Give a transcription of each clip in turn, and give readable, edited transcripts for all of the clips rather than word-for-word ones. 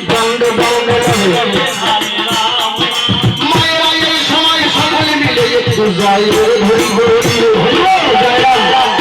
দণ্ডে দণ্ডে মায়েরা এই সময় সকলে মিলে একটু যাই ধরি ধরি জয় রাম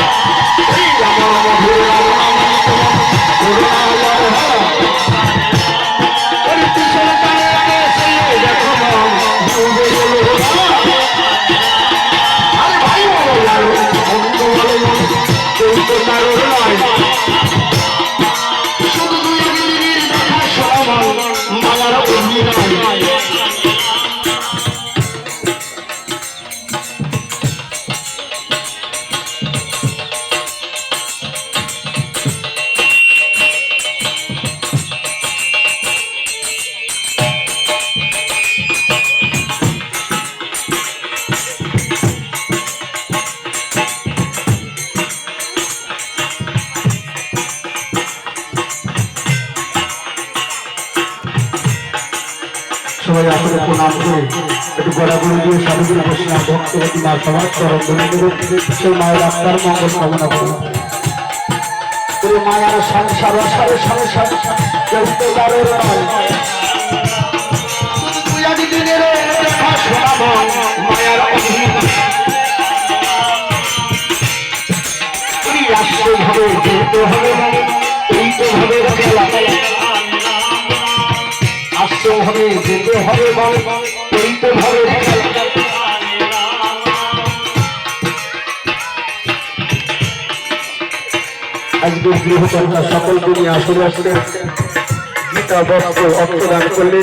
সবাই আসলে প্রণাম করে একটু গড়াগড়ি দিয়ে সাধুগুরু বৈষ্ণব ভক্তবতী মা সমাজ চরণ সেই মায়ের আত্মার মঙ্গল কামনা করুন। মায়ের সংসার সারে সারে সারে মায়ের আসতে হবে যেতে হবে এই তো হবে খেলা আসতে হবে যেতে হবে এইতে হবে আজকে গৃহকর্তা সকলকে নিয়ে আসলে আসলে গীতা বস্ত্র অর্থদান করলে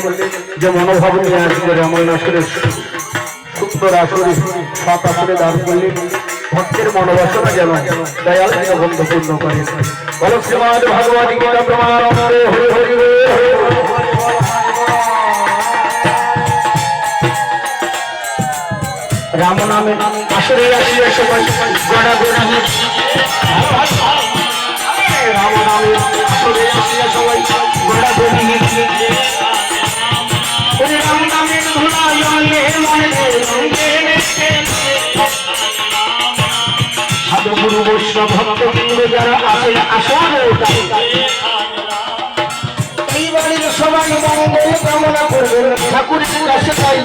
যে মনোভাব নিয়ে আসবে রামায়ণ আসলে সুন্দর আসলে সৎ আসলে দান করলে ভক্তের মনোবাসনা যেন দয়াল বন্ধ পূর্ণ করে বলো শ্রীমদ ভগবত গীতা প্রমাণ হরে হরে হরে রাম নামে আসরে আসিয়া সবাই গড়া গড়া রাম নামে আসরে আসিয়া সবাই গড়া গড়ি রাম নামে ধুলা জলে সাধু গুরু বৈষ্ণব ভক্তবৃন্দ যারা আসে আসরে এই বাড়ির সবাই মঙ্গল কামনা করবেন ঠাকুরের কাছে তাই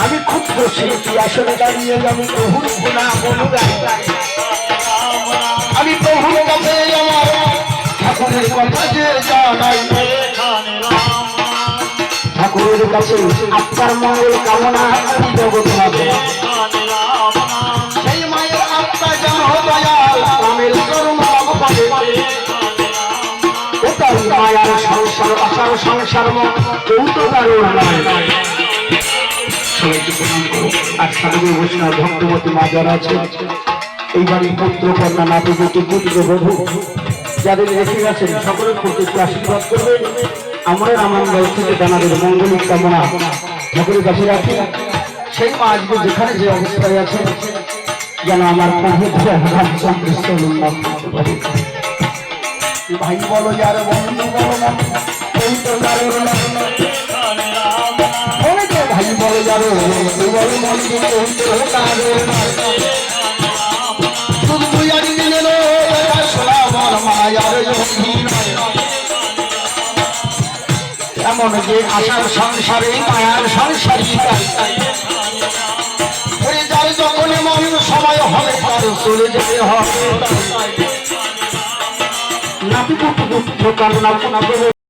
আমি খুব শিল্পী আসলে দাঁড়িয়ে আমি বহু গুণা অনুগাই আমি বহু কাছে আমার ঠাকুরের কথা যে জানাই ঠাকুরের কাছে আপনার মঙ্গল কামনা আমি জগৎ সেই মায়ের আত্মা যেন দয়াল আমের কর্ম পাবে ওটাই মায়ার সংসার আসার সংসার কেউ তো কারণ নয় সবাইকে প্রণাম করো। আর সাধুগুরু বৈষ্ণব ভক্তবতী মা যারা আছে এই বাড়ির পুত্র কন্যা নাতি বেটি পুত্র বধূ যাদের রেখে গেছেন সকলের প্রতি আশীর্বাদ করবে আমরা রামায়ণ থেকে জানাদের মঙ্গলিক কামনা ঠাকুরের কাছে রাখি সেই মা আজকে যেখানে যে অবস্থায় আছে যেন আমার ভাই বলো যার বন্ধু বলো না ভাই বলো যারো শুধু বুঝারি দিলেন এমন যে আশার সংসারে মায়ার সংসারী যার যখন এমন সময় হবে তার চলে যেতে হবে নাতি পুত্র কান্না